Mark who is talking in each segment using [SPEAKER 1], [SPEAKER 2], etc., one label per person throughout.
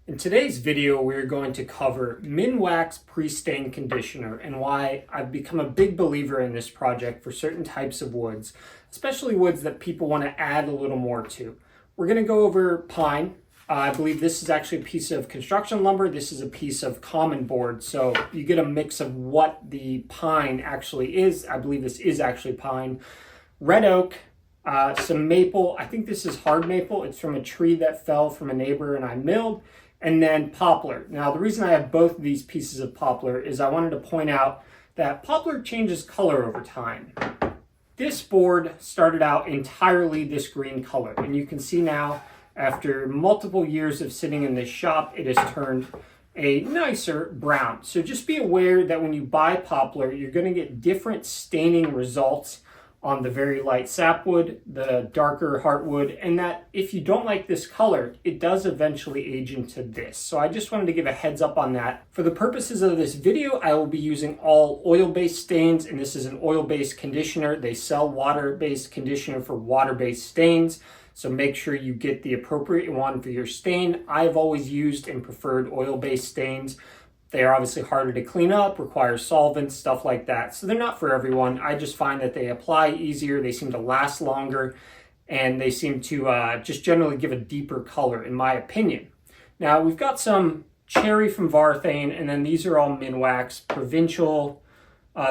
[SPEAKER 1] In today's video, we're going to cover Minwax Pre-Stain Conditioner and why I've become a big believer in this project for certain types of woods, especially woods that people want to add a little more to. We're going to go over pine. I believe this is actually a piece of construction lumber. This is a piece of common board. So you get a mix of what the pine actually is. I believe this is actually pine. Red oak, some maple. I think this is hard maple. It's from a tree that fell from a neighbor and I milled. And then poplar. Now, the reason I have both of these pieces of poplar is I wanted to point out that poplar changes color over time. This board started out entirely this green color, and you can see now, after multiple years of sitting in this shop, it has turned a nicer brown. So just be aware that when you buy poplar, you're going to get different staining results on the very light sapwood, the darker heartwood, and that if you don't like this color, it does eventually age into this. So I just wanted to give a heads up on that. For the purposes of this video, I will be using all oil-based stains, and this is an oil-based conditioner. They sell water-based conditioner for water-based stains, so make sure you get the appropriate one for your stain. I've always used and preferred oil-based stains. They are obviously harder to clean up, require solvents, stuff like that. So they're not for everyone. I just find that they apply easier, they seem to last longer, and they seem to just generally give a deeper color, in my opinion. Now, we've got some cherry from Varthane, and then these are all Minwax Provincial.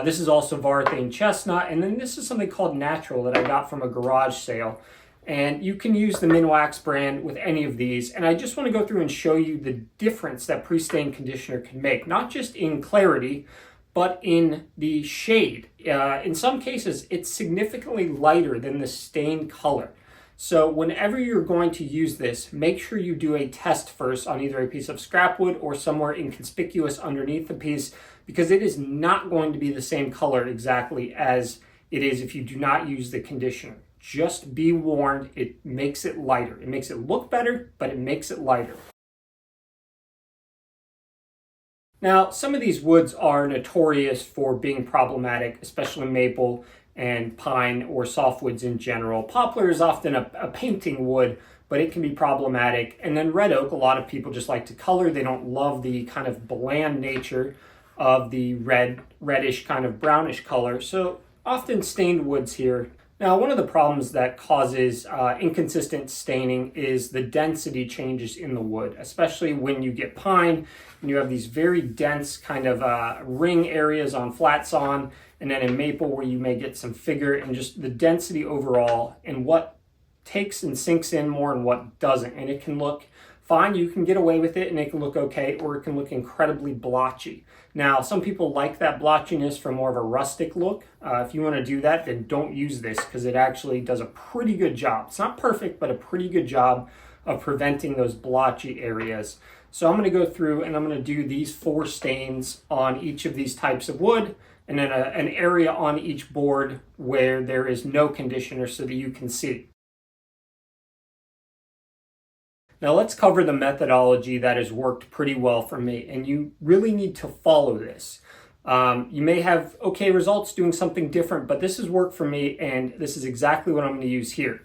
[SPEAKER 1] This is also Varthane Chestnut, and then this is something called Natural that I got from a garage sale. And you can use the Minwax brand with any of these. And I just want to go through and show you the difference that pre-stain conditioner can make, not just in clarity, but in the shade. In some cases, it's significantly lighter than the stain color. So whenever you're going to use this, make sure you do a test first on either a piece of scrap wood or somewhere inconspicuous underneath the piece, because it is not going to be the same color exactly as it is if you do not use the conditioner. Just be warned, it makes it lighter. It makes it look better, but it makes it lighter. Now, some of these woods are notorious for being problematic, especially maple and pine or softwoods in general. Poplar is often a painting wood, but it can be problematic. And then red oak, a lot of people just like to color. They don't love the kind of bland nature of the reddish kind of brownish color. So often stained woods here. Now, one of the problems that causes inconsistent staining is the density changes in the wood, especially when you get pine and you have these very dense kind of ring areas on flat sawn, and then in maple where you may get some figure, and just the density overall and what takes and sinks in more and what doesn't. And it can look fine, you can get away with it and it can look okay, or it can look incredibly blotchy. Now, some people like that blotchiness for more of a rustic look. If you want to do that, then don't use this because it actually does a pretty good job. It's not perfect, but a pretty good job of preventing those blotchy areas. So I'm going to go through and I'm going to do these 4 stains on each of these types of wood, and then an area on each board where there is no conditioner so that you can see. Now let's cover the methodology that has worked pretty well for me, and you really need to follow this. You may have okay results doing something different, but this has worked for me, and this is exactly what I'm going to use here.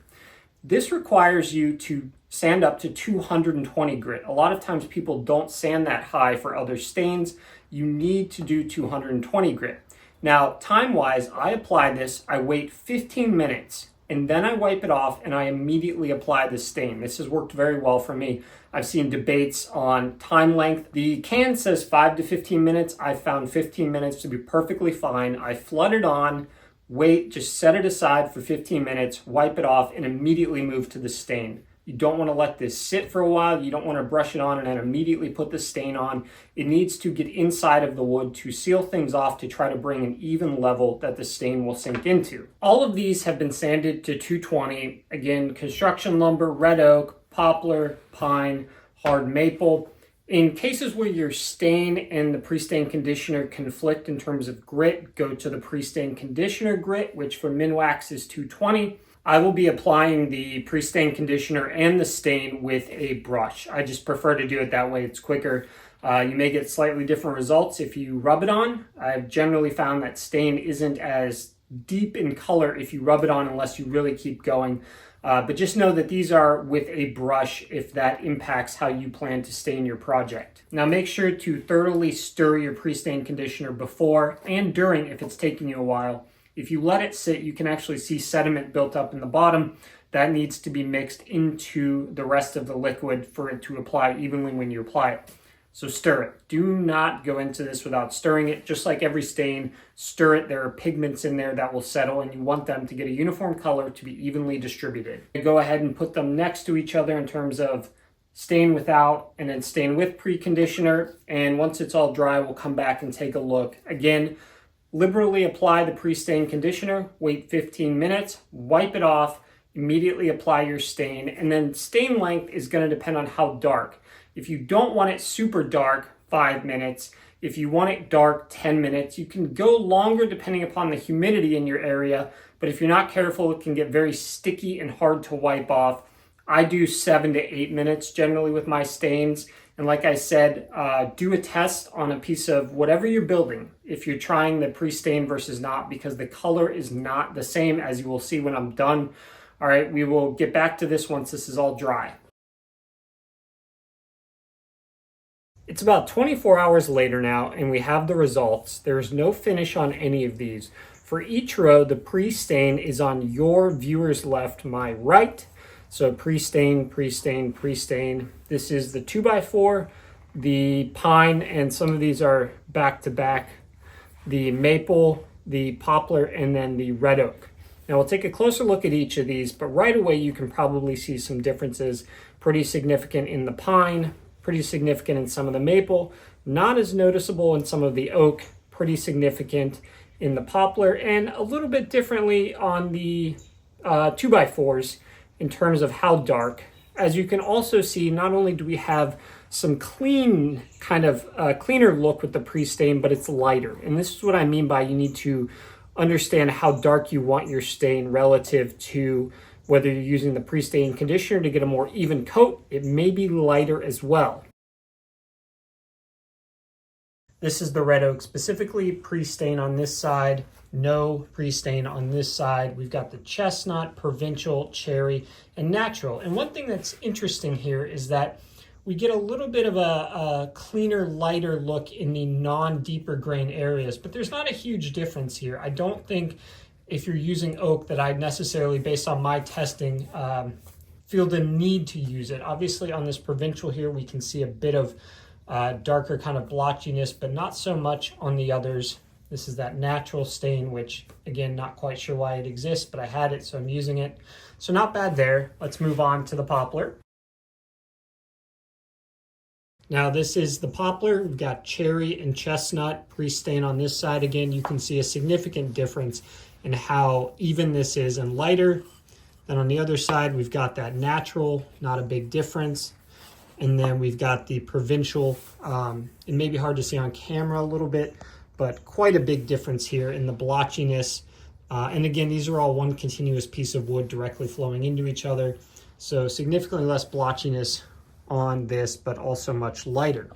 [SPEAKER 1] This requires you to sand up to 220 grit. A lot of times people don't sand that high for other stains. You need to do 220 grit. Now, time-wise, I apply this, I wait 15 minutes, and then I wipe it off and I immediately apply the stain. This has worked very well for me. I've seen debates on time length. The can says 5 to 15 minutes. I found 15 minutes to be perfectly fine. I flood it on, wait, just set it aside for 15 minutes, wipe it off, and immediately move to the stain. You don't want to let this sit for a while. You don't want to brush it on and then immediately put the stain on. It needs to get inside of the wood to seal things off to try to bring an even level that the stain will sink into. All of these have been sanded to 220. Again, construction lumber, red oak, poplar, pine, hard maple. In cases where your stain and the pre-stain conditioner conflict in terms of grit, go to the pre-stain conditioner grit, which for Minwax is 220. I will be applying the pre-stain conditioner and the stain with a brush. I just prefer to do it that way. It's quicker. You may get slightly different results if you rub it on. I've generally found that stain isn't as deep in color if you rub it on unless you really keep going. But just know that these are with a brush if that impacts how you plan to stain your project. Now make sure to thoroughly stir your pre-stain conditioner before and during if it's taking you a while. If you let it sit, you can actually see sediment built up in the bottom. That needs to be mixed into the rest of the liquid for it to apply evenly when you apply it. So stir it. Do not go into this without stirring it. Just like every stain, stir it. There are pigments in there that will settle, and you want them to get a uniform color to be evenly distributed. Go ahead and put them next to each other in terms of stain without and then stain with pre-conditioner. And once it's all dry, we'll come back and take a look. Again, liberally apply the pre-stain conditioner, wait 15 minutes, wipe it off, immediately apply your stain, and then stain length is going to depend on how dark. If you don't want it super dark, 5 minutes. If you want it dark, 10 minutes. You can go longer depending upon the humidity in your area, but if you're not careful, it can get very sticky and hard to wipe off. I do 7 to 8 minutes generally with my stains. And like I said, do a test on a piece of whatever you're building if you're trying the pre-stain versus not, because the color is not the same, as you will see when I'm done. All right, we will get back to this once this is all dry. It's about 24 hours later now, and we have the results. There is no finish on any of these. For each row, the pre-stain is on your viewer's left, my right. So pre-stain, pre-stain, pre-stain. This is the 2x4, the pine, and some of these are back-to-back. The maple, the poplar, and then the red oak. Now we'll take a closer look at each of these, but right away you can probably see some differences. Pretty significant in the pine, pretty significant in some of the maple, not as noticeable in some of the oak, pretty significant in the poplar, and a little bit differently on the 2x4s in terms of how dark. As you can also see, not only do we have some clean, kind of cleaner look with the pre-stain, but it's lighter. And this is what I mean by you need to understand how dark you want your stain relative to whether you're using the pre-stain conditioner to get a more even coat. It may be lighter as well. This is the red oak, specifically pre-stain on this side, no pre-stain on this side. We've got the chestnut, provincial, cherry, and natural. And one thing that's interesting here is that we get a little bit of a cleaner, lighter look in the non-deeper grain areas, but there's not a huge difference here. I don't think if you're using oak that I'd necessarily, based on my testing, feel the need to use it. Obviously on this provincial here, we can see a bit of darker kind of blotchiness, but not so much on the others. This is that natural stain, which again, not quite sure why it exists, but I had it, so I'm using it. So not bad there. Let's move on to the poplar. Now this is the poplar. We've got cherry and chestnut pre-stain on this side. Again, you can see a significant difference in how even this is and lighter. Then on the other side, we've got that natural, not a big difference. And then we've got the provincial. It may be hard to see on camera a little bit, but quite a big difference here in the blotchiness. And again, these are all one continuous piece of wood directly flowing into each other. So significantly less blotchiness on this, but also much lighter.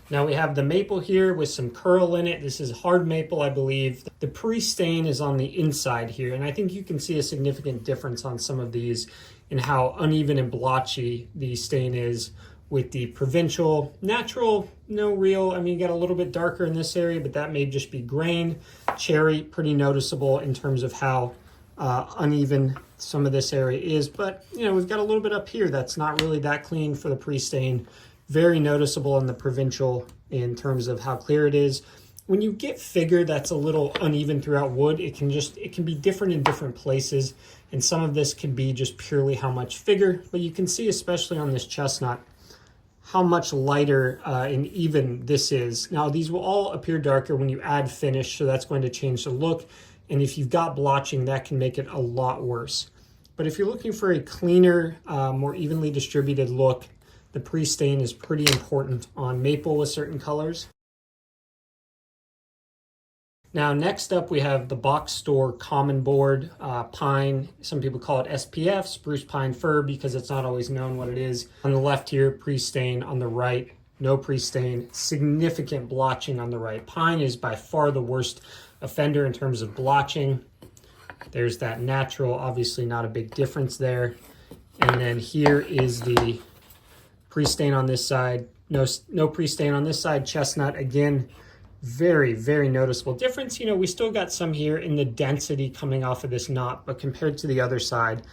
[SPEAKER 1] Now we have the maple here with some curl in it. This is hard maple, I believe. The pre-stain is on the inside here, and I think you can see a significant difference on some of these in how uneven and blotchy the stain is with the provincial. Natural, no real, I mean, you got a little bit darker in this area, but that may just be grain. Cherry, pretty noticeable in terms of how uneven some of this area is, but you know, we've got a little bit up here that's not really that clean for the pre-stain. Very noticeable in the provincial in terms of how clear it is. When you get figure that's a little uneven throughout wood, it can be different in different places, and some of this can be just purely how much figure, but you can see especially on this chestnut how much lighter and even this is. Now these will all appear darker when you add finish, so that's going to change the look, and if you've got blotching, that can make it a lot worse. But if you're looking for a cleaner, more evenly distributed look, the pre-stain is pretty important on maple with certain colors. Now next up we have the box store common board, pine. Some people call it SPF, spruce pine fir, because it's not always known what it is. On the left here, pre-stain. On the right, no pre-stain. Significant blotching on the right. Pine is by far the worst offender in terms of blotching. There's that natural, obviously not a big difference there. And then here is the pre-stain on this side. No pre-stain on this side. Chestnut, again, very, very noticeable difference. You know, we still got some here in the density coming off of this knot, but compared to the other side,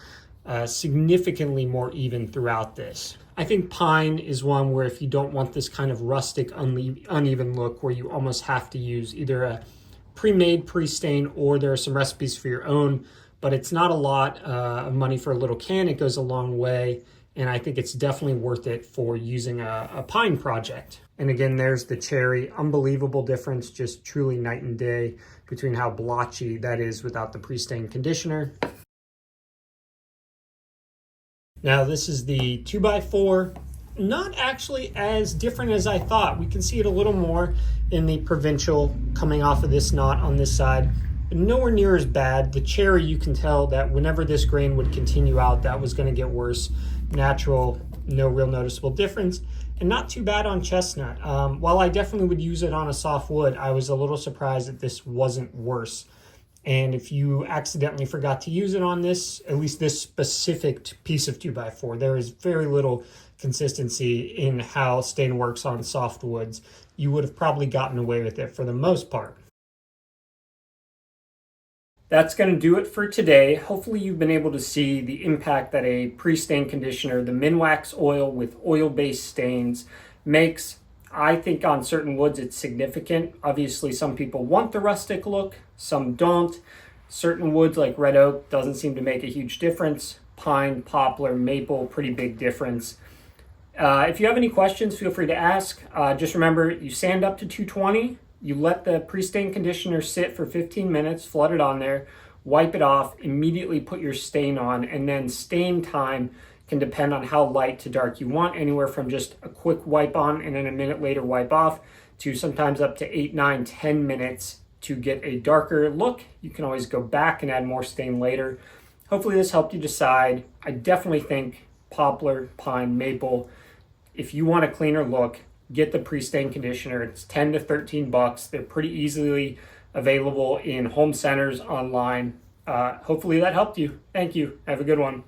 [SPEAKER 1] significantly more even throughout this. I think pine is one where if you don't want this kind of rustic, uneven look where you almost have to use either a pre-made pre-stain or there are some recipes for your own, but it's not a lot of money for a little can. It goes a long way, and I think it's definitely worth it for using a pine project. And again, there's the cherry. Unbelievable difference, just truly night and day between how blotchy that is without the pre-stain conditioner. Now this is the 2x4. Not actually as different as I thought. We can see it a little more in the provincial coming off of this knot on this side, but nowhere near as bad. The cherry, you can tell that whenever this grain would continue out, that was going to get worse. Natural, no real noticeable difference, and not too bad on chestnut. While I definitely would use it on a soft wood, I was a little surprised that this wasn't worse. And if you accidentally forgot to use it on this, at least this specific piece of 2x4, there is very little consistency in how stain works on soft woods. You would have probably gotten away with it for the most part. That's going to do it for today. Hopefully you've been able to see the impact that a pre-stain conditioner, the Minwax oil with oil-based stains, makes. I think on certain woods it's significant. Obviously some people want the rustic look, some don't. Certain woods like red oak doesn't seem to make a huge difference. Pine, poplar, maple, pretty big difference. If you have any questions, feel free to ask. Just remember, you sand up to 220, you let the pre-stain conditioner sit for 15 minutes, flood it on there, wipe it off, immediately put your stain on, and then stain time can depend on how light to dark you want, anywhere from just a quick wipe on and then a minute later wipe off to sometimes up to 8, 9, 10 minutes to get a darker look. You can always go back and add more stain later. Hopefully this helped you decide. I definitely think poplar, pine, maple, if you want a cleaner look, get the pre-stain conditioner. It's 10 to 13 bucks. They're pretty easily available in home centers online. Hopefully that helped you. Thank you. Have a good one.